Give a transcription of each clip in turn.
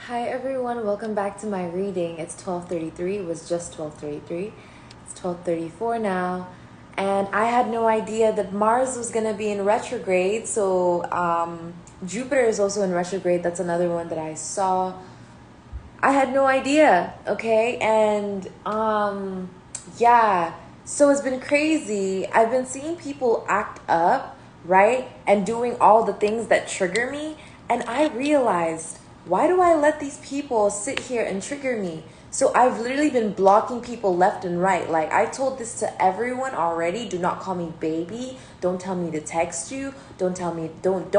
Hi everyone, welcome back to my reading. It's 12:33. It was just 12:33. It's 12:34 now. And I had no idea that Mars was going to be in retrograde. So Jupiter is also in retrograde. That's another one that I saw. I had no idea, okay? And yeah. So it's been crazy. I've been seeing people act up, right? And doing all the things that trigger me, and I realized, why do I let these people sit here and trigger me? So I've literally been blocking people left and right. Like, I told this to everyone already. Do not call me baby. Don't tell me to text you. Don't tell me don't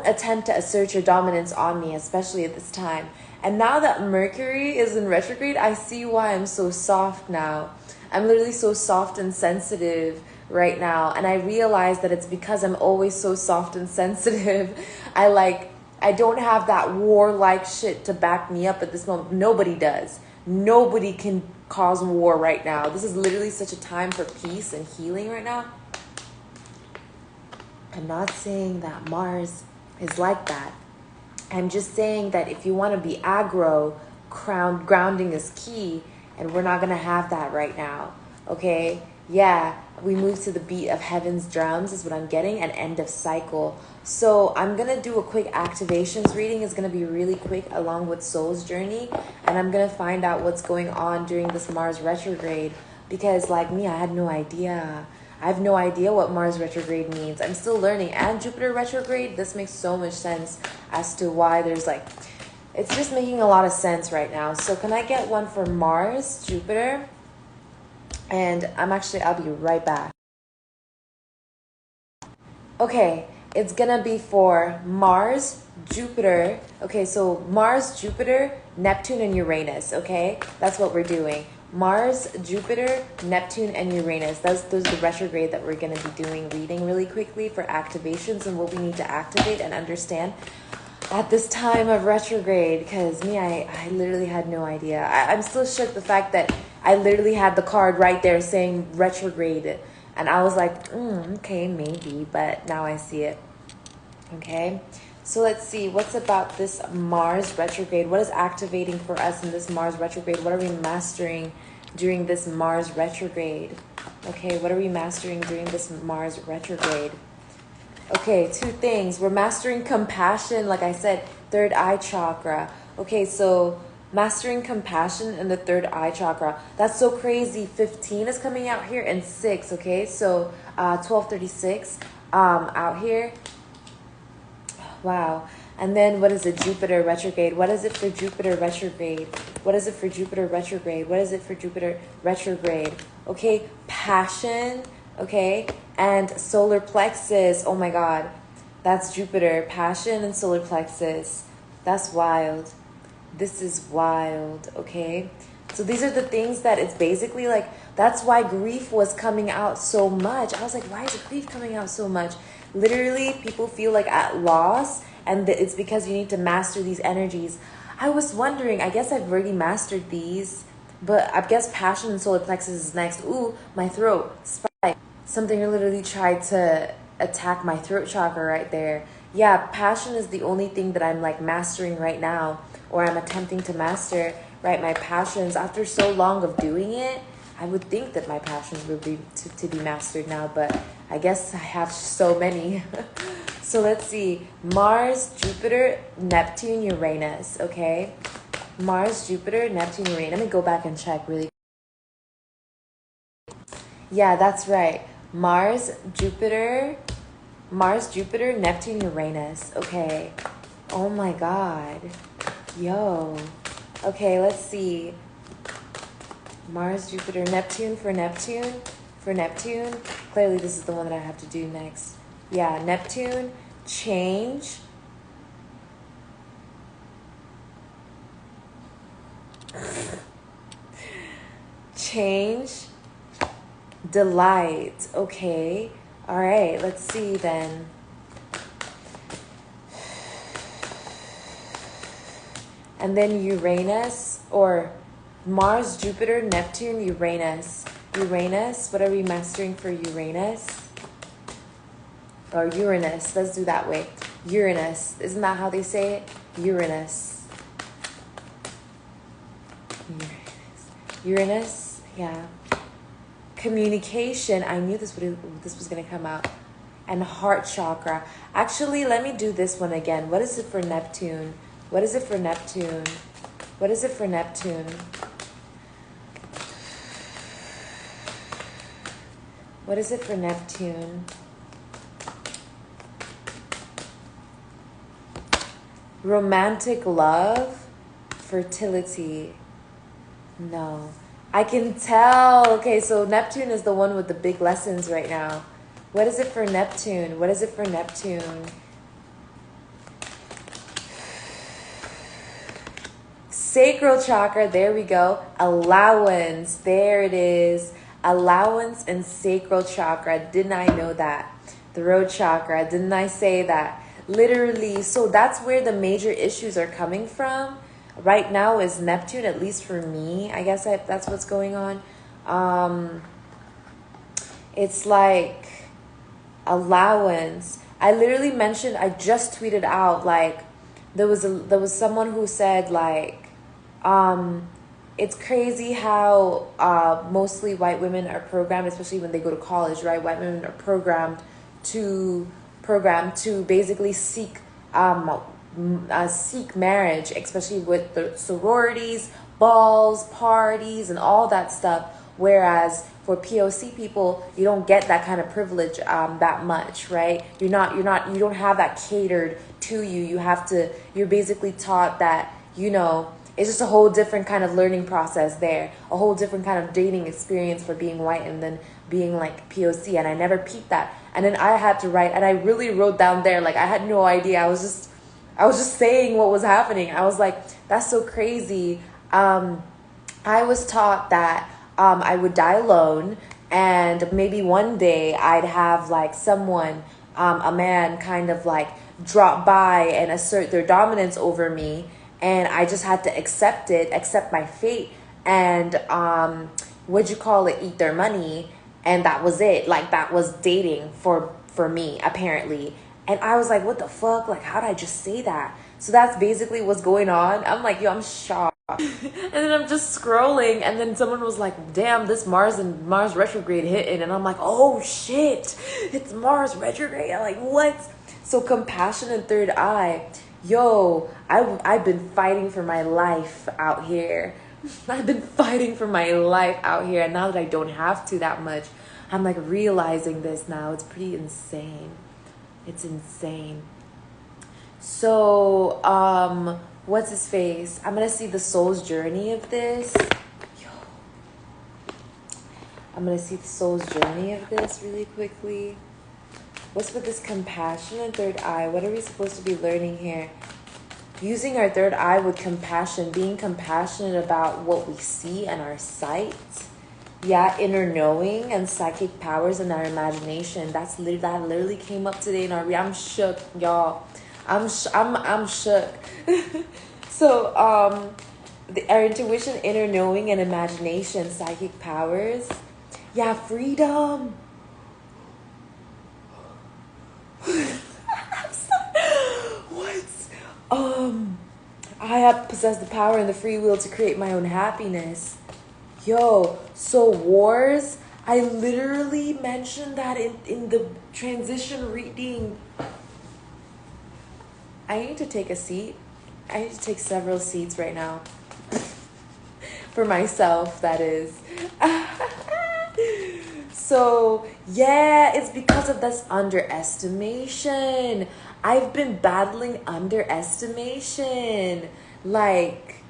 attempt to assert your dominance on me, especially at this time. And now that Mercury is in retrograde, I see why I'm so soft now. I'm literally so soft and sensitive right now. And I realize that it's because I'm always so soft and sensitive. I don't have that warlike shit to back me up at this moment. Nobody does. Nobody can cause war right now. This is literally such a time for peace and healing right now. I'm not saying that Mars is like that. I'm just saying that if you want to be aggro, grounding is key, and we're not going to have that right now. Okay? Yeah, we move to the beat of heaven's drums is what I'm getting, and end of cycle. So I'm going to do a quick activations reading. It's going to be really quick along with Soul's journey, and I'm going to find out what's going on during this Mars retrograde, because like me, I had no idea. I have no idea what Mars retrograde means. I'm still learning. And Jupiter retrograde, this makes so much sense as to why there's like, it's just making a lot of sense right now. So can I get one for Mars, Jupiter? And I'll be right back. Okay, it's gonna be for Mars, Jupiter. Okay, so Mars, Jupiter, Neptune, and Uranus. Okay, that's what we're doing. Mars, Jupiter, Neptune, and Uranus. Those are the retrograde that we're going to be doing, reading really quickly for activations and what we need to activate and understand at this time of retrograde. Because I literally had no idea. I'm still shook the fact that I literally had the card right there saying retrograde. And I was like, okay, maybe. But now I see it. Okay. So let's see, what's about this Mars retrograde? What is activating for us in this Mars retrograde? What are we mastering during this Mars retrograde? Okay, what are we mastering during this Mars retrograde? Okay, two things. We're mastering compassion, like I said, third eye chakra. Okay, so mastering compassion in the third eye chakra. That's so crazy. 15 is coming out here and 6, okay? So 1236 out here. Wow. And then what is it? Jupiter retrograde. What is it for Jupiter retrograde? What is it for Jupiter retrograde? What is it for Jupiter retrograde? Okay, passion, okay, and solar plexus. Oh my God. That's Jupiter. Passion and solar plexus. That's wild. This is wild, okay? So these are the things that it's basically like, that's why grief was coming out so much. I was like, why is grief coming out so much? Literally, people feel like at loss, and it's because you need to master these energies. I was wondering, I guess I've already mastered these, but I guess passion and solar plexus is next. Ooh, my throat, spike. Something literally tried to attack my throat chakra right there. Yeah, passion is the only thing that I'm like mastering right now, or I'm attempting to master, right? My passions, after so long of doing it, I would think that my passions would be to be mastered now, but I guess I have so many. So let's see. Mars, Jupiter, Neptune, Uranus, okay? Mars, Jupiter, Neptune, Uranus. Let me go back and check really. Yeah, that's right. Mars, Jupiter, Neptune, Uranus. Okay. Oh my God. Yo. Okay, let's see. Mars, Jupiter, Neptune for Neptune. For Neptune. Clearly this is the one that I have to do next. Yeah, Neptune, change. Change. Delight. Okay. All right, let's see then. And then Uranus, or Mars, Jupiter, Neptune, Uranus. Uranus, what are we mastering for Uranus? Or Uranus, let's do that way. Uranus. Isn't that how they say it? Uranus. Uranus, yeah. Communication. I knew this was going to come out. And heart chakra. Actually, let me do this one again. What is it for Neptune? What is it for Neptune? What is it for Neptune? What is it for Neptune? Romantic love, fertility. No. I can tell. Okay, so Neptune is the one with the big lessons right now. What is it for Neptune? What is it for Neptune? Sacral chakra, there we go. Allowance, there it is. Allowance and sacral chakra. Didn't I know that? Throat chakra, didn't I say that? Literally, so that's where the major issues are coming from. Right now is Neptune, at least for me. I guess that's what's going on. It's like allowance. I literally mentioned, I just tweeted out, like, there was someone who said, like, it's crazy how mostly white women are programmed, especially when they go to college, right? White women are programmed to basically seek marriage, especially with the sororities, balls, parties, and all that stuff. Whereas for POC people, you don't get that kind of privilege that much, right? You don't have that catered to you. You're basically taught that, it's just a whole different kind of learning process there, a whole different kind of dating experience for being white and then being like POC. And I never peeped that. And then I had to write, and I really wrote down there, like, I had no idea. I was just saying what was happening. I was like, that's so crazy. I was taught that I would die alone, and maybe one day I'd have like someone, a man, kind of like drop by and assert their dominance over me, and I just had to accept my fate, and eat their money, and that was it. Like, that was dating for me, apparently. And I was like, what the fuck? Like, how did I just say that? So that's basically what's going on. I'm like, yo, I'm shocked. And then I'm just scrolling, and then someone was like, damn, this Mars retrograde hitting. And I'm like, oh shit, it's Mars retrograde. I'm like, what? So compassion and third eye. Yo, I've been fighting for my life out here. I've been fighting for my life out here. And now that I don't have to that much, I'm like realizing this now. It's pretty insane. It's insane. So, what's his face? I'm going to see the soul's journey of this. I'm going to see the soul's journey of this really quickly. What's with this compassion and third eye? What are we supposed to be learning here? Using our third eye with compassion, being compassionate about what we see and our sight. Yeah, inner knowing and psychic powers and our imagination. That literally came up today in our I'm shook, y'all. I'm shook. So our intuition, inner knowing, and imagination, psychic powers. Yeah, freedom. What? I have possessed the power and the free will to create my own happiness. Yo, so wars, I literally mentioned that in the transition reading. I need to take a seat. I need to take several seats right now. For myself, that is. So, yeah, it's because of this underestimation. I've been battling underestimation. Like,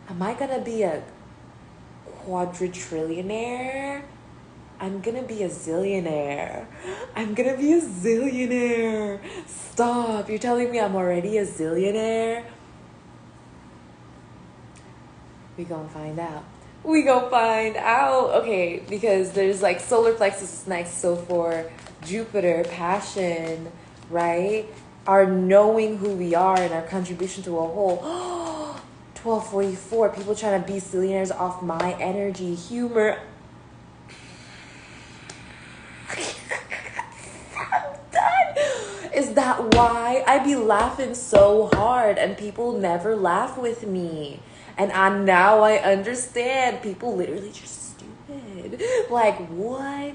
am I gonna be a quadrillionaire? I'm gonna be a zillionaire. I'm gonna be a zillionaire. Stop. You're telling me I'm already a zillionaire? We gonna find out. We gonna find out. Okay, because there's like solar plexus is next. So for Jupiter, passion, right? Our knowing who we are and our contribution to a whole. 1244. People trying to be zillionaires off my energy. Humor. I'm done. Is that why I be laughing so hard and people never laugh with me. And now I understand. People literally just stupid. Like, what?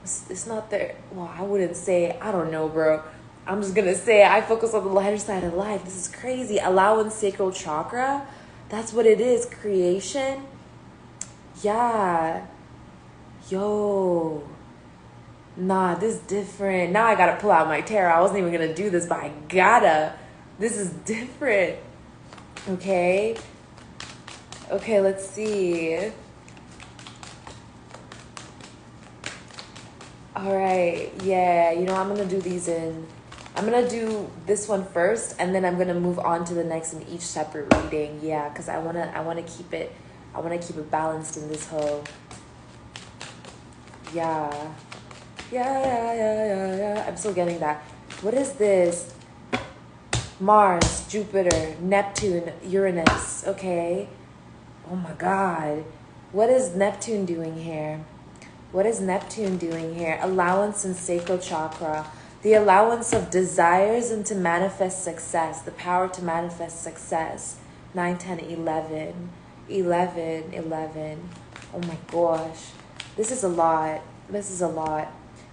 It's not there. Well, I wouldn't say, I don't know, bro. I'm just gonna say I focus on the lighter side of life. This is crazy. Allowance sacral chakra. That's what it is. Creation. Yeah. Yo. Nah, this is different. Now I gotta pull out my tarot. I wasn't even gonna do this, but I gotta. This is different. Okay. Okay, let's see. All right. Yeah, you know, I'm gonna do these in. I'm gonna do this one first, and then I'm gonna move on to the next in each separate reading. Yeah, because I wanna keep it balanced in this whole. Yeah. Yeah. I'm still getting that. What is this? Mars, Jupiter, Neptune, Uranus. Okay. Oh my God. What is Neptune doing here? What is Neptune doing here? Allowance and sacral chakra. The allowance of desires and to manifest success. The power to manifest success. 9, 10, 11. 11. Oh my gosh. This is a lot.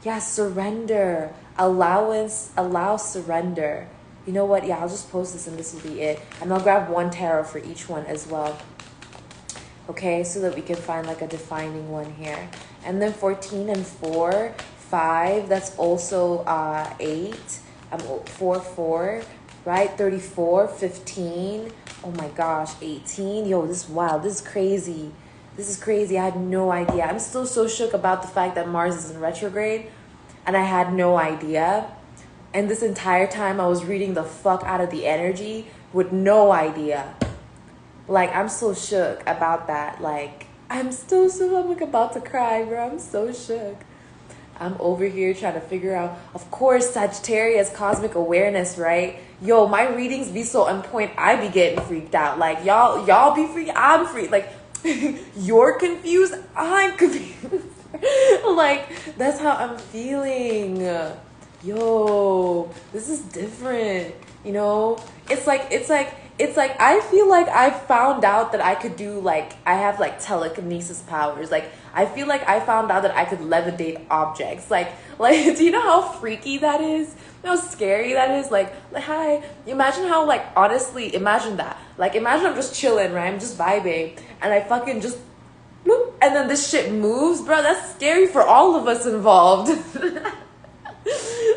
Yeah, surrender. Allow surrender. You know what? Yeah, I'll just post this and this will be it. And I'll grab one tarot for each one as well. Okay, so that we can find like a defining one here. And then 14 and 4, 5, that's also 8. 4, right? 34, 15. Oh my gosh, 18. Yo, this is wild. This is crazy. I had no idea. I'm still so shook about the fact that Mars is in retrograde. And I had no idea. And this entire time I was reading the fuck out of the energy with no idea. Like, I'm so shook about that. Like, I'm like about to cry, bro. I'm so shook. I'm over here trying to figure out, of course, Sagittarius, cosmic awareness, right? Yo, my readings be so on point, I be getting freaked out. Like, y'all be freaked, I'm freaked. Like, you're confused, I'm confused. Like, that's how I'm feeling. Yo, this is different, you know? It's like I feel like I found out that I could do, like, I have like telekinesis powers. Like, I feel like I found out that I could levitate objects. Like do you know how freaky that is? How scary that is? Like hi, imagine how, like, honestly, imagine that. Like, imagine I'm just chilling, right? I'm just vibing and I fucking just bloop, and then this shit moves, bro. That's scary for all of us involved.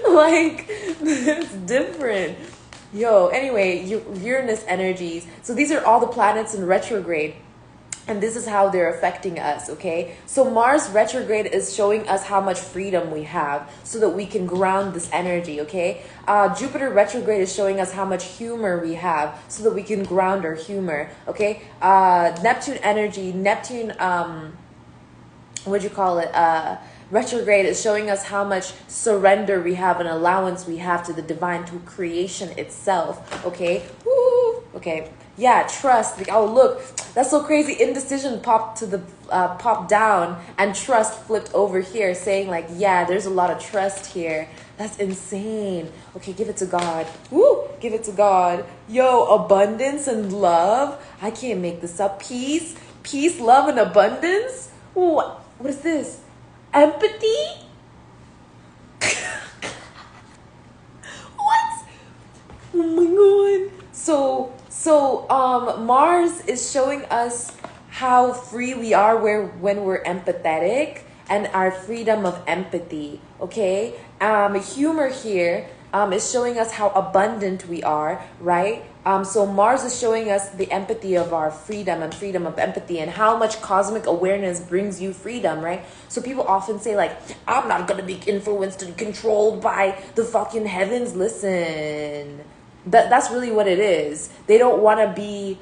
Like, it's different. Yo, anyway, Uranus energies. So these are all the planets in retrograde. And this is how they're affecting us, okay? So Mars retrograde is showing us how much freedom we have so that we can ground this energy, okay? Jupiter retrograde is showing us how much humor we have so that we can ground our humor, okay? Neptune energy, retrograde is showing us how much surrender we have and allowance we have to the divine, to creation itself, okay? Woo! Okay, yeah, trust. Like, oh, look, that's so crazy. Indecision popped down and trust flipped over here, saying like, yeah, there's a lot of trust here. That's insane. Okay, give it to God. Woo! Give it to God. Yo, abundance and love. I can't make this up. Peace, love, and abundance. What is this? Empathy? What? Oh my God. So Mars is showing us how free we are when we're empathetic, and our freedom of empathy, okay? Humor here is showing us how abundant we are, right? So Mars is showing us the empathy of our freedom and freedom of empathy, and how much cosmic awareness brings you freedom, right? So people often say like, I'm not gonna be influenced and controlled by the fucking heavens. Listen, that's really what it is. They don't want to be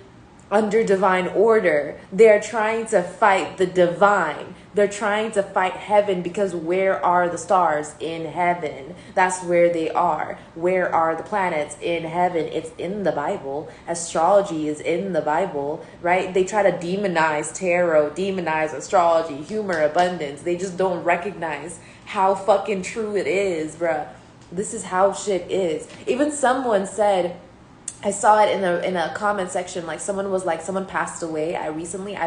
under divine order. They're trying to fight the divine. They're trying to fight heaven, because where are the stars? In heaven. That's where they are. Where are the planets? In heaven. It's in the Bible. Astrology is in the Bible, right? They try to demonize tarot, demonize astrology, humor, abundance. They just don't recognize how fucking true it is, bruh. This is how shit is. Even someone said, I saw it in a comment section, like someone was like, someone passed away. I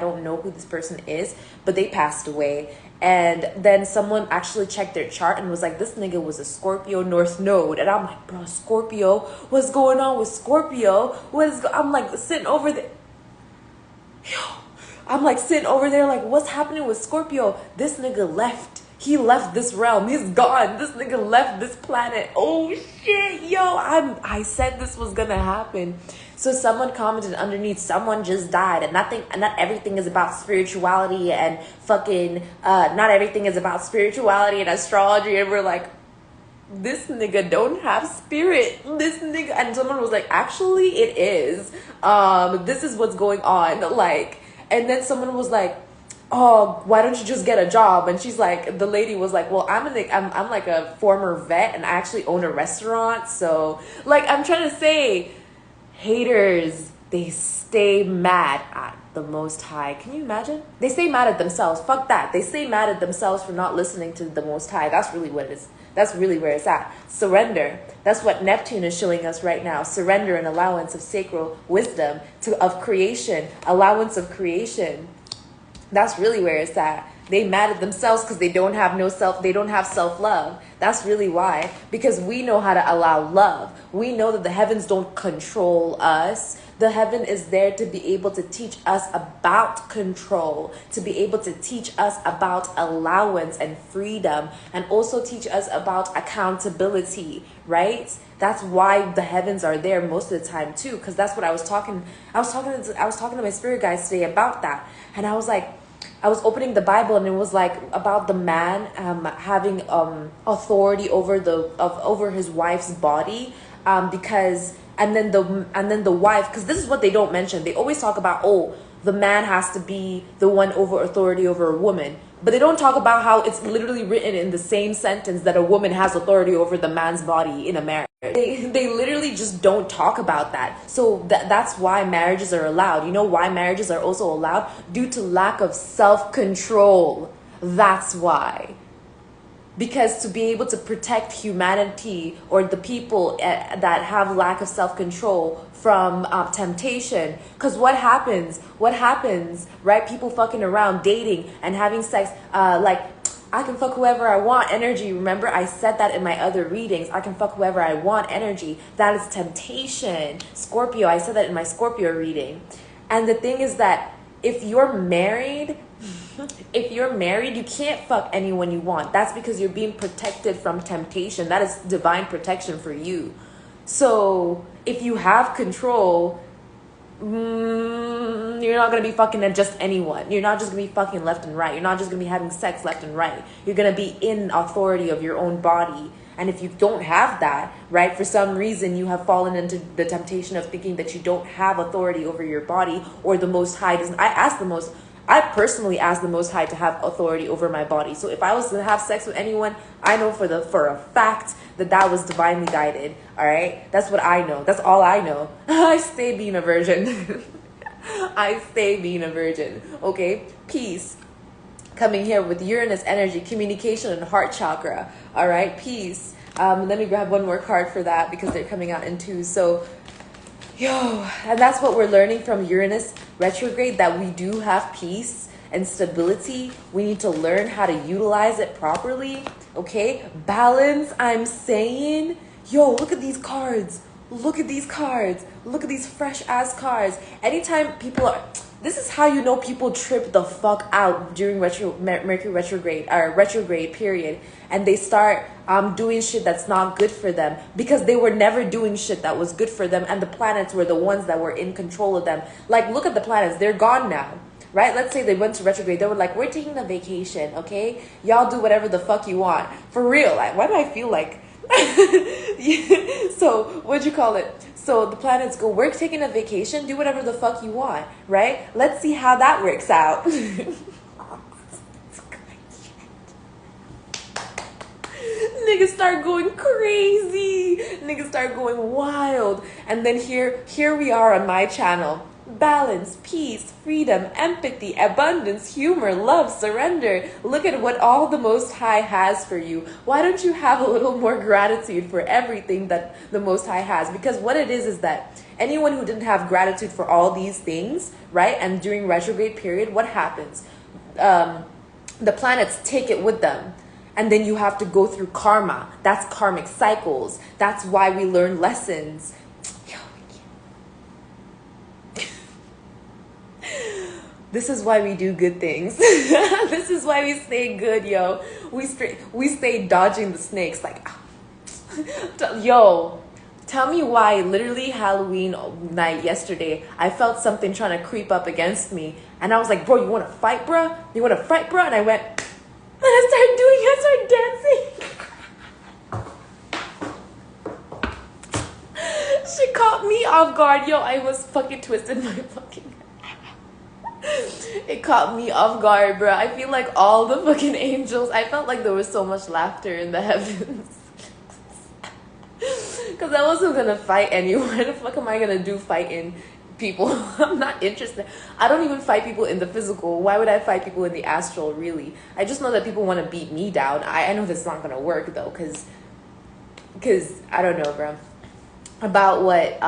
don't know who this person is, but they passed away. And then someone actually checked their chart and was like, this nigga was a Scorpio North Node. And I'm like, bro, Scorpio, what's going on with Scorpio? I'm like sitting over there. I'm like sitting over there like, what's happening with Scorpio? This nigga left. He left this realm. He's gone. This nigga left this planet. Oh shit, yo. I said this was gonna happen. So someone commented underneath, someone just died, and not everything is about spirituality and fucking not everything is about spirituality and astrology. And we're like, this nigga don't have spirit. This nigga, and someone was like, actually it is. This is what's going on. Like, and then someone was like, oh, why don't you just get a job? And she's like, the lady was like, well, I'm like a former vet and I actually own a restaurant. So like, I'm trying to say, haters, they stay mad at the Most High. Can you imagine? They stay mad at themselves. Fuck that. They stay mad at themselves for not listening to the Most High. That's really what it is. That's really where it's at. Surrender. That's what Neptune is showing us right now. Surrender and allowance of sacral wisdom of creation. Allowance of creation. That's really where it's at. They mad at themselves because they don't have self-love. That's really why. Because we know how to allow love. We know that the heavens don't control us. The heaven is there to be able to teach us about control, to be able to teach us about allowance and freedom, and also teach us about accountability, right? That's why the heavens are there most of the time too, because that's what I was talking to my spirit guides today about that. And I was like, I was opening the Bible and it was like about the man having authority over his wife's body, because and then the wife, because this is what they don't mention. They always talk about, oh, the man has to be the one over authority over a woman, but they don't talk about how it's literally written in the same sentence that a woman has authority over the man's body in a marriage. They literally just don't talk about that. So that's why marriages are allowed. You know why marriages are also allowed? Due to lack of self-control. That's why. Because to be able to protect humanity or the people that have lack of self-control from temptation. Because what happens, right? People fucking around, dating and having sex, like, I can fuck whoever I want energy. Remember, I said that in my other readings. I can fuck whoever I want energy. That is temptation. Scorpio, I said that in my Scorpio reading. And the thing is that if you're married, you can't fuck anyone you want. That's because you're being protected from temptation. That is divine protection for you. So if you have control, you're not going to be fucking at just anyone. You're not just going to be fucking left and right. You're not just going to be having sex left and right. You're going to be in authority of your own body. And if you don't have that, right, for some reason you have fallen into the temptation of thinking that you don't have authority over your body, or the Most High doesn't. I personally asked the Most High to have authority over my body. So if I was to have sex with anyone, I know for a fact that was divinely guided. All right, that's what I know. That's all I know. I stay being a virgin. I stay being a virgin. Okay, peace. Coming here with Uranus energy, communication and heart chakra. All right, peace. Let me grab one more card for that because they're coming out in twos. So, and that's what we're learning from Uranus retrograde, that we do have peace and stability. We need to learn how to utilize it properly. Okay, balance. I'm saying, look at these cards. Look at these cards. Look at these fresh ass cards. Anytime people are, this is how you know people trip the fuck out during Mercury retrograde or retrograde period, and they start doing shit that's not good for them because they were never doing shit that was good for them, and the planets were the ones that were in control of them. Like, look at the planets, they're gone now. Right? Let's say they went to retrograde. They were like, we're taking a vacation, okay? Y'all do whatever the fuck you want. For real. Like, why do I feel like... So, what'd you call it? So, the planets go, we're taking a vacation. Do whatever the fuck you want. Right? Let's see how that works out. Niggas start going crazy. Niggas start going wild. And then here we are on my channel. balance, peace, freedom, empathy, abundance, humor, love, surrender. Look at what all the Most High has for you. Why don't you have a little more gratitude for everything that the Most High has? Because what it is that anyone who didn't have gratitude for all these things, right? And during retrograde period, what happens? The planets take it with them. And then you have to go through karma. That's karmic cycles. That's why we learn lessons. This is why we do good things. This is why we stay good, yo. We stay dodging the snakes. Like, yo, tell me why literally Halloween night yesterday, I felt something trying to creep up against me. And I was like, bro, you want to fight, bro? You want to fight, bro? And I went, and I started dancing. She caught me off guard. Yo, I was fucking twisted my fucking... It caught me off guard, bro. I feel like all the fucking angels, I felt like there was so much laughter in the heavens. Because I wasn't gonna fight anyone. The fuck am I gonna do fighting people? I'm not interested. I don't even fight people in the physical. Why would I fight people in the astral, really? I just know that people want to beat me down. I know that's not gonna work, though, because I don't know, bro. About what,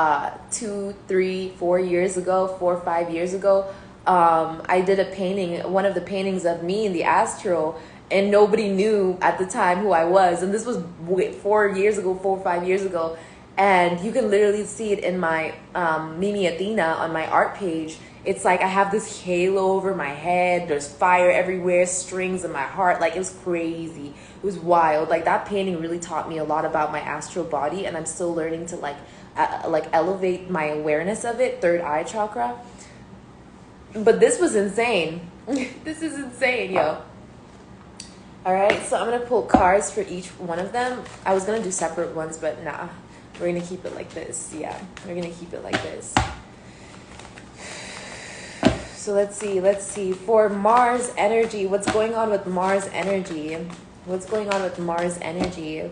2, 3, 4 years ago, 4 or 5 years ago, I did a painting, one of the paintings of me in the astral, and nobody knew at the time who I was. And this was 4 years ago, 4 or 5 years ago. And you can literally see it in my Mimi Athena on my art page. It's like I have this halo over my head. There's fire everywhere, strings in my heart. Like, it was crazy. It was wild. Like, that painting really taught me a lot about my astral body. And I'm still learning to like elevate my awareness of it, third eye chakra. But this was insane. This is insane, yo. All right, so I'm going to pull cards for each one of them. I was going to do separate ones, but nah. We're going to keep it like this. Yeah, we're going to keep it like this. So let's see. For Mars energy, what's going on with Mars energy? What's going on with Mars energy?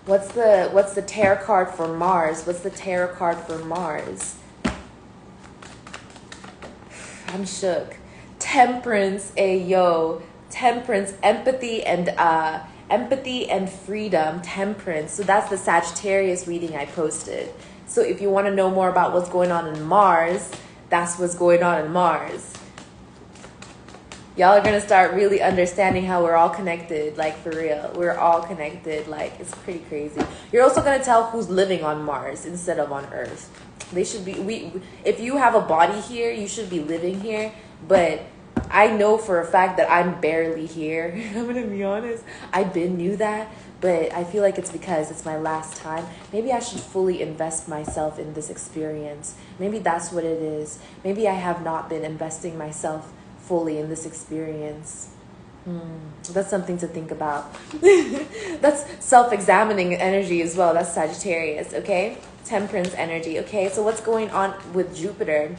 What's the tarot card for Mars? What's the tarot card for Mars? I'm shook. Temperance, ayo. Temperance, empathy and freedom. Temperance. So that's the Sagittarius reading I posted. So if you want to know more about what's going on in Mars, that's what's going on in Mars. Y'all are gonna start really understanding how we're all connected. Like, for real, we're all connected. Like, it's pretty crazy. You're also gonna tell who's living on Mars instead of on Earth. They should be, if you have a body here, you should be living here. But I know for a fact that I'm barely here. I'm gonna be honest. I knew that, but I feel like it's because it's my last time. Maybe I should fully invest myself in this experience. Maybe that's what it is. Maybe I have not been investing myself fully in this experience. That's something to think about. That's self-examining energy as well. That's Sagittarius, okay? Temperance energy, okay? So what's going on with Jupiter?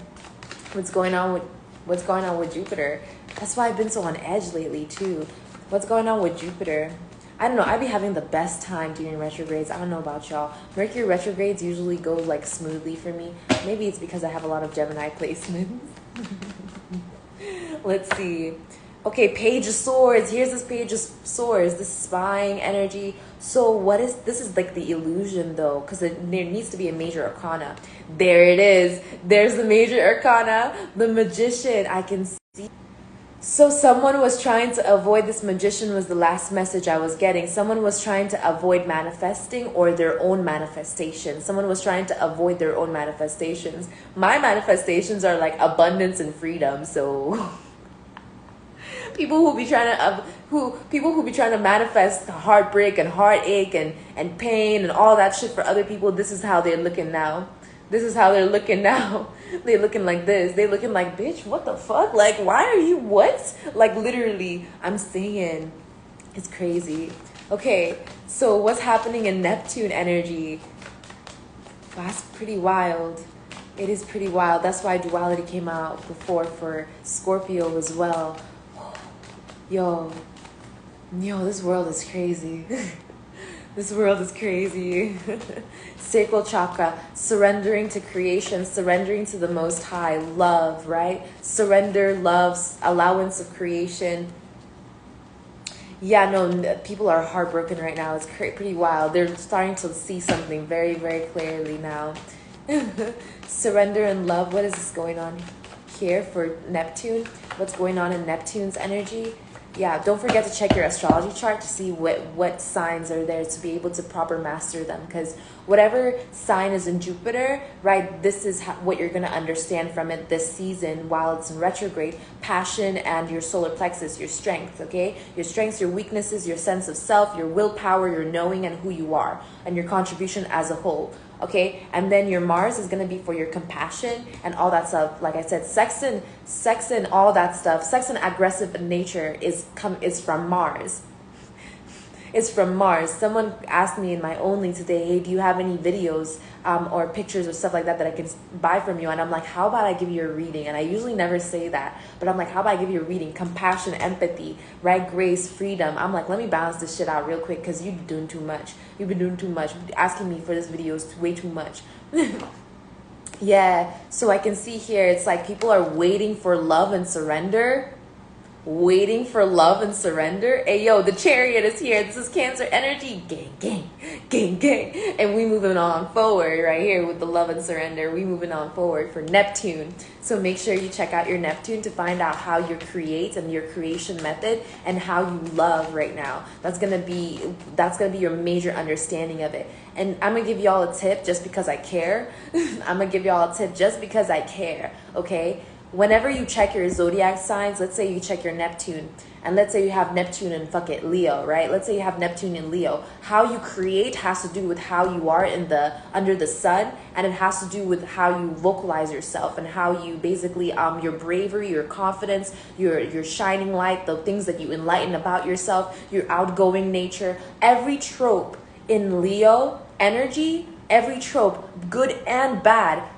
What's going on with Jupiter? That's why I've been so on edge lately too. What's going on with Jupiter? I don't know. I be having the best time during retrogrades. I don't know about y'all. Mercury retrogrades usually go like smoothly for me. Maybe it's because I have a lot of Gemini placements. Let's see. Okay, Page of Swords. Here's this Page of Swords, this spying energy. So this is like the illusion though, because there needs to be a major arcana. There it is. There's the major arcana, the Magician. I can see. So someone was trying to avoid, this Magician was the last message I was getting. Someone was trying to avoid manifesting or their own manifestation. Someone was trying to avoid their own manifestations. My manifestations are like abundance and freedom, so... People who be trying to manifest heartbreak and heartache and pain and all that shit for other people, this is how they're looking now. This is how they're looking now. They're looking like this. They're looking like, bitch, what the fuck? Like, why are you, what? Like, literally, I'm saying, it's crazy. Okay, so what's happening in Neptune energy? That's pretty wild. It is pretty wild. That's why duality came out before for Scorpio as well. Yo, this world is crazy. This world is crazy. Sacral chakra, surrendering to creation, surrendering to the Most High, love, right? Surrender, love, allowance of creation. Yeah, no, people are heartbroken right now. It's pretty wild. They're starting to see something very, very clearly now. Surrender and love. What is this going on here for Neptune? What's going on in Neptune's energy? Yeah, don't forget to check your astrology chart to see what signs are there to be able to proper master them. Because whatever sign is in Jupiter, right, this is what you're going to understand from it this season while it's in retrograde. Passion and your solar plexus, your strength, okay? Your strengths, your weaknesses, your sense of self, your willpower, your knowing and who you are, and your contribution as a whole. Okay, and then your Mars is going to be for your compassion and all that stuff. Like I said, sex and all that stuff. Sex and aggressive nature is from Mars. It's from Mars. Someone asked me in my Only today, hey, do you have any videos or pictures or stuff like that I can buy from you? And I'm like, how about I give you a reading? And I usually never say that, but I'm like, how about I give you a reading? Compassion, empathy, right? Grace, freedom. I'm like, let me balance this shit out real quick because you've been doing too much. You've been doing too much. Asking me for this video is way too much. Yeah, so I can see here, it's like people are waiting for love and surrender. Waiting for love and surrender. Hey, yo, the Chariot is here. This is Cancer energy. Gang, gang, gang, gang. And we moving on forward right here with the love and surrender. We moving on forward for Neptune. So make sure you check out your Neptune to find out how you create and your creation method and how you love right now. That's gonna be your major understanding of it. And I'm gonna give y'all a tip just because I care. I'm gonna give y'all a tip just because I care. Okay. Whenever you check your zodiac signs, let's say you check your Neptune, and let's say you have Neptune in Leo, right? Let's say you have Neptune in Leo. How you create has to do with how you are under the sun, and it has to do with how you vocalize yourself and how you basically your bravery, your confidence, your shining light, the things that you enlighten about yourself, your outgoing nature. Every trope in Leo energy, every trope, good and bad,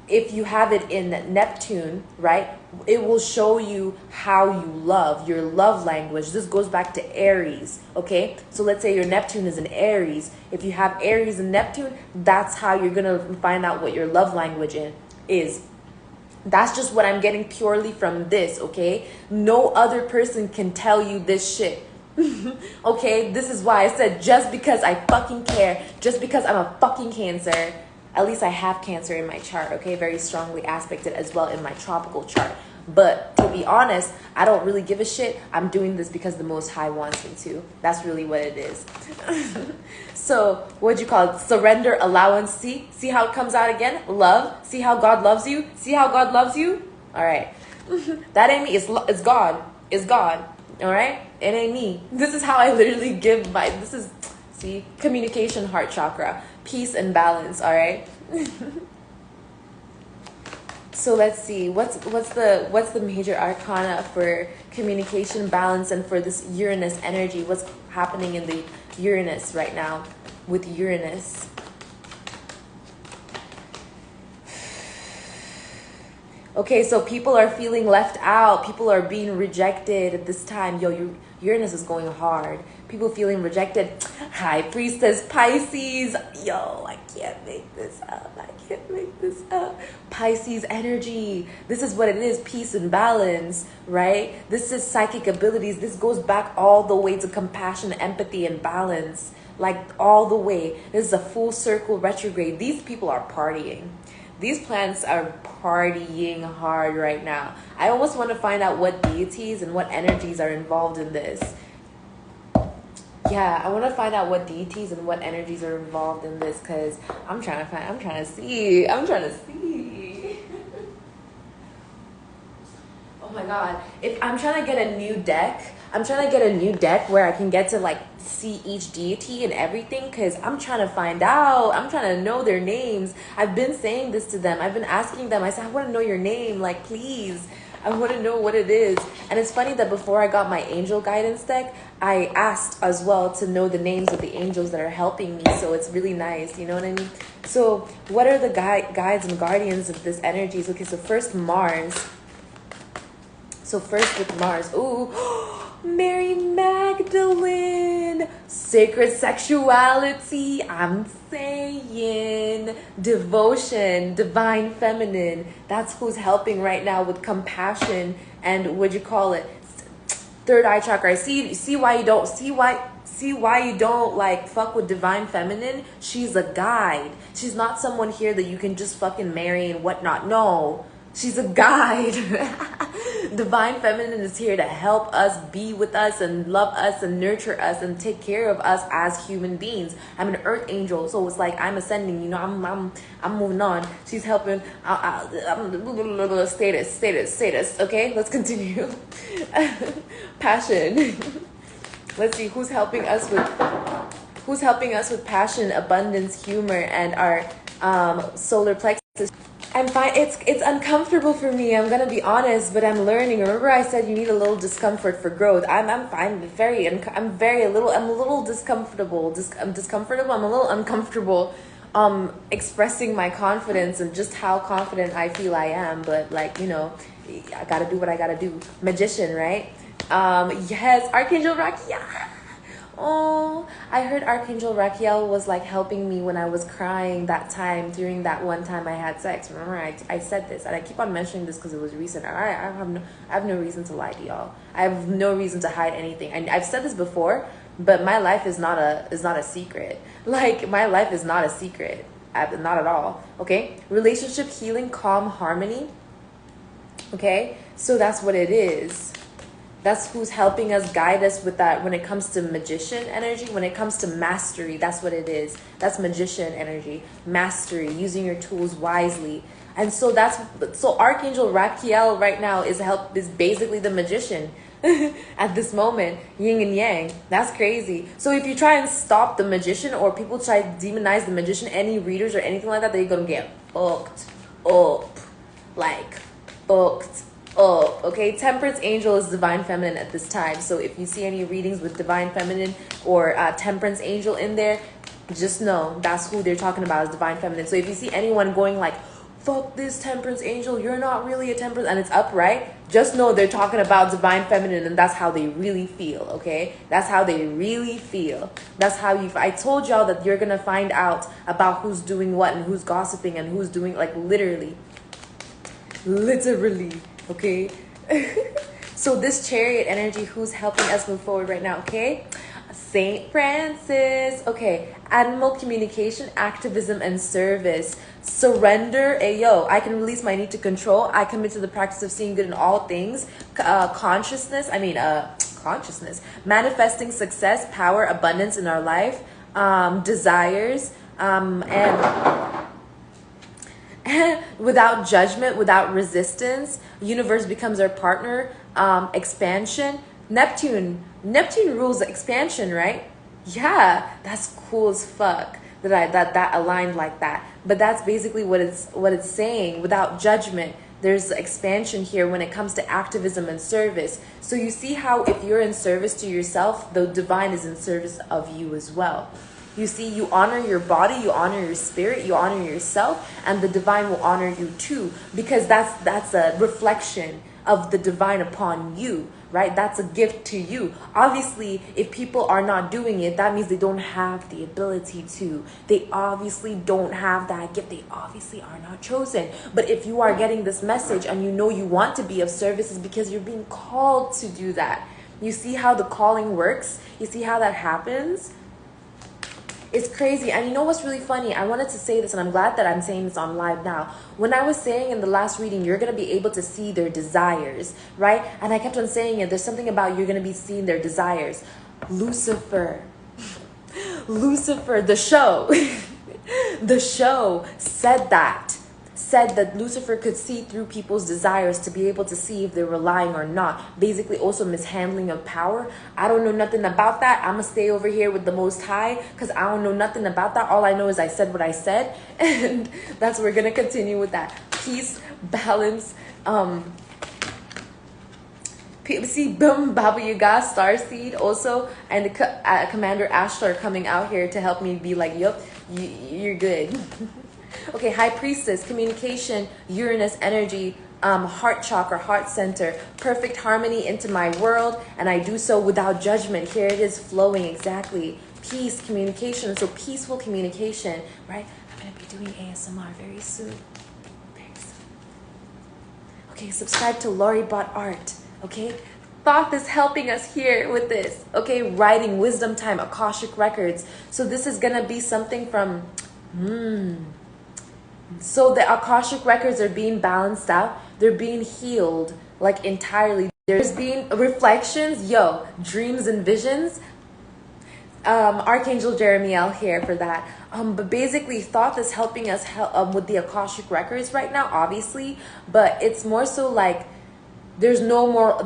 if you have it in Neptune, right, it will show you how you love, your love language. This goes back to Aries, okay? So let's say your Neptune is in Aries. If you have Aries and Neptune, that's how you're going to find out what your love language is. That's just what I'm getting purely from this, okay? No other person can tell you this shit. Okay? This is why I said just because I fucking care, just because I'm a fucking Cancer. At least I have Cancer in my chart, okay? Very strongly aspected as well in my tropical chart. But to be honest, I don't really give a shit. I'm doing this because the Most High wants me to. That's really what it is. So, what'd you call it? Surrender, allowance. See how it comes out again? Love. See how God loves you? See how God loves you? All right. That ain't me. It's God. It's God. All right? It ain't me. This is how I literally give see, communication, heart chakra, peace and balance. All right. So let's see, what's the major arcana for communication, balance, and for this Uranus energy? What's happening in the Uranus right now with Uranus? Okay, so people are feeling left out. People are being rejected at this time. Yo, Uranus is going hard. People feeling rejected. High Priestess Pisces. Yo, I can't make this up. I can't make this up. Pisces energy. This is what it is. Peace and balance, right? This is psychic abilities. This goes back all the way to compassion, empathy, and balance. Like all the way. This is a full circle retrograde. These people are partying. These planets are partying hard right now. I almost want to find out what deities and what energies are involved in this. Yeah, I want to find out what deities and what energies are involved in this because I'm trying to see. Oh my God. If I'm trying to get a new deck where I can get to like see each deity and everything because I'm trying to find out. I'm trying to know their names. I've been saying this to them. I've been asking them. I said, I want to know your name. Like, please. I want to know what it is. And it's funny that before I got my angel guidance deck, I asked as well to know the names of the angels that are helping me. So it's really nice. You know what I mean? So what are the guides and guardians of this energies? Okay, so first Mars. So first with Mars. Ooh, Mary Magdalene. Sacred sexuality, I'm saying. Devotion, divine feminine. That's who's helping right now with compassion and what'd you call it? Third eye chakra. See why you don't like fuck with divine feminine. She's a guide. She's not someone here that you can just fucking marry and whatnot. No, she's a guide. Divine feminine is here to help us, be with us, and love us, and nurture us, and take care of us as human beings. I'm an earth angel, so it's like I'm ascending. You know, I'm moving on. She's helping. I'm status. Okay, let's continue. Passion. Let's see who's helping us with passion, abundance, humor, and our solar plexus. I'm fine. It's uncomfortable for me. I'm gonna be honest, but I'm learning. Remember, I said you need a little discomfort for growth. I'm a little discomfortable. I'm a little uncomfortable. Expressing my confidence and just how confident I feel I am. But like, you know, I gotta do what I gotta do. Magician, right? Yes, Archangel Raquel. Oh, I heard Archangel Raquel was like helping me when I was crying that time during that one time I had sex. Remember, I said this, and I keep on mentioning this because it was recent. I have no reason to lie to y'all. I have no reason to hide anything. And I've said this before, but my life is not a secret. Like, my life is not a secret, not at all. Okay, relationship healing, calm, harmony. Okay, so that's what it is. That's who's helping us, guide us with that when it comes to magician energy, when it comes to mastery. That's what it is. That's magician energy, mastery, using your tools wisely. And so so Archangel Raquel right now is basically the magician at this moment, yin and yang. That's crazy. So if you try and stop the magician, or people try to demonize the magician, any readers or anything like that, they're gonna get fucked up. Like, fucked up. Okay, Temperance Angel is divine feminine at this time. So if you see any readings with divine feminine or Temperance Angel in there, just know that's who they're talking about, is divine feminine. So if you see anyone going like, fuck this Temperance Angel, you're not really a Temperance, and it's upright, just know they're talking about divine feminine, and that's how they really feel. Okay, that's how they really feel. That's how I told y'all that you're gonna find out about who's doing what and who's gossiping and who's doing, like, literally. Okay. So this Chariot energy, who's helping us move forward right now? Okay, Saint Francis. Okay, animal communication, activism, and service. Surrender. Ayo, I can release my need to control. I commit to the practice of seeing good in all things. Consciousness, manifesting success, power, abundance in our life, desires, and without judgment, without resistance. Universe becomes our partner. Expansion. Neptune rules expansion, right? Yeah, that's cool as fuck that aligned like that. But that's basically what it's saying. Without judgment, there's expansion here when it comes to activism and service. So you see how if you're in service to yourself, the divine is in service of you as well. You see, you honor your body, you honor your spirit, you honor yourself, and the divine will honor you too, because that's a reflection of the divine upon you, right? That's a gift to you. Obviously, if people are not doing it, that means they don't have the ability to. They obviously don't have that gift. They obviously are not chosen. But if you are getting this message and you know you want to be of service, it's because you're being called to do that. You see how the calling works? You see how that happens? It's crazy. And you know what's really funny? I wanted to say this, and I'm glad that I'm saying this on live now. When I was saying in the last reading, you're going to be able to see their desires, right? And I kept on saying it. There's something about you're going to be seeing their desires. Lucifer, the show, the show said that Lucifer could see through people's desires to be able to see if they were lying or not. Basically, also mishandling of power. I don't know nothing about that. I'm going to stay over here with the Most High because I don't know nothing about that. All I know is I said what I said. And that's we're going to continue with that. Peace, balance, see, boom, Baba Yaga, Starseed also, and the Commander Ashtar coming out here to help me be like, yup, you're good. Okay, High Priestess, communication, Uranus energy, heart chakra, heart center, perfect harmony into my world, and I do so without judgment. Here it is flowing exactly. peace, communication. So peaceful communication, right? I'm going to be doing ASMR very soon. Very soon. Okay, subscribe to Lori Bot Art. Okay? Thoth is helping us here with this. Okay, writing, wisdom time, Akashic records. So this is going to be something from... So the Akashic records are being balanced out. They're being healed, like, entirely. There's being reflections, dreams and visions. Archangel Jeremiel here for that. But basically, Thoth is helping us with the Akashic records right now, obviously. But it's more so like there's no more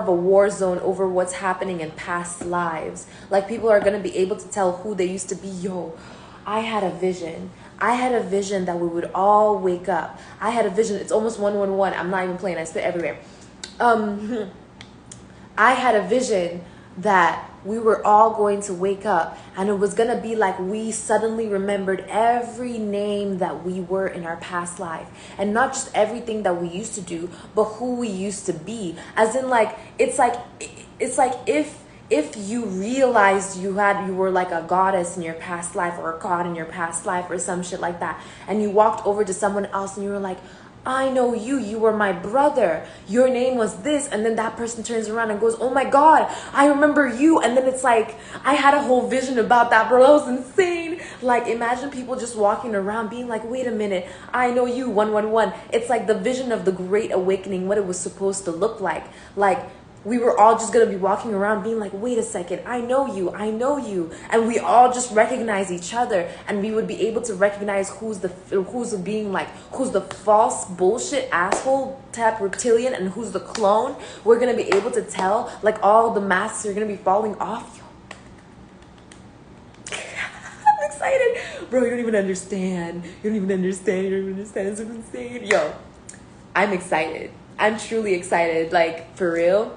of a war zone over what's happening in past lives. Like, people are gonna be able to tell who they used to be. I had a vision. I had a vision that we would all wake up. I had a vision. It's almost 111. I'm not even playing. I spit everywhere. I had a vision that we were all going to wake up, and it was going to be like we suddenly remembered every name that we were in our past life, and not just everything that we used to do, but who we used to be. As in, like, it's like if you realized you were like a goddess in your past life, or a god in your past life, or some shit like that, and you walked over to someone else and you were like, I know you were my brother, your name was this, and then that person turns around and goes, oh my god, I remember you. And then it's like, I had a whole vision about that, bro. That was insane. Like, imagine people just walking around being like, wait a minute, I know you, 111. It's like the vision of the Great Awakening, what it was supposed to look like. Like, we were all just going to be walking around being like, wait a second, I know you. And we all just recognize each other, and we would be able to recognize who's the false bullshit asshole type reptilian and who's the clone. We're going to be able to tell, like, all the masks are going to be falling off. I'm excited. Bro, you don't even understand. It's so insane. I'm excited. I'm truly excited. Like, for real.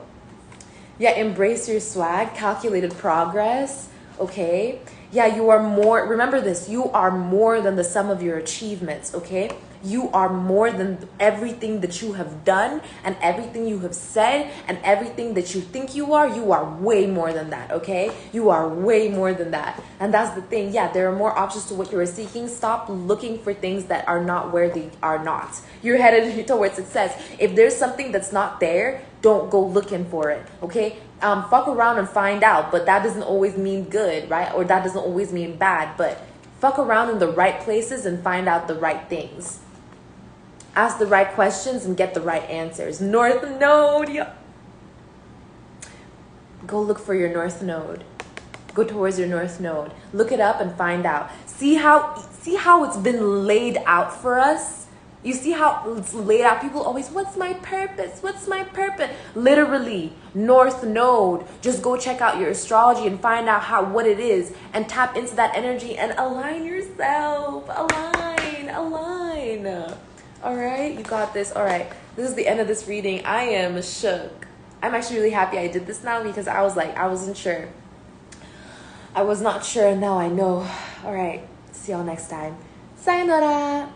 Yeah, embrace your swag, calculated progress, okay? Yeah, you are more, remember this, you are more than the sum of your achievements, okay? You are more than everything that you have done and everything you have said and everything that you think you are. You are way more than that, okay? You are way more than that. And that's the thing. Yeah, there are more options to what you are seeking. Stop looking for things that are not where they are not. You're headed towards success. If there's something that's not there, don't go looking for it, okay? Fuck around and find out, but that doesn't always mean good, right? Or that doesn't always mean bad, but fuck around in the right places and find out the right things. Ask the right questions and get the right answers. North Node. Go look for your North Node. Go towards your North Node. Look it up and find out. See how it's been laid out for us? You see how it's laid out? People always, what's my purpose? What's my purpose? Literally, North Node. Just go check out your astrology and find out what it is and tap into that energy and align yourself. Align. All right, you got this. All right, this is the end of this reading. I am shook. I'm actually really happy I did this now because I was like, I wasn't sure. I was not sure, and now I know. All right, see y'all next time. Sayonara.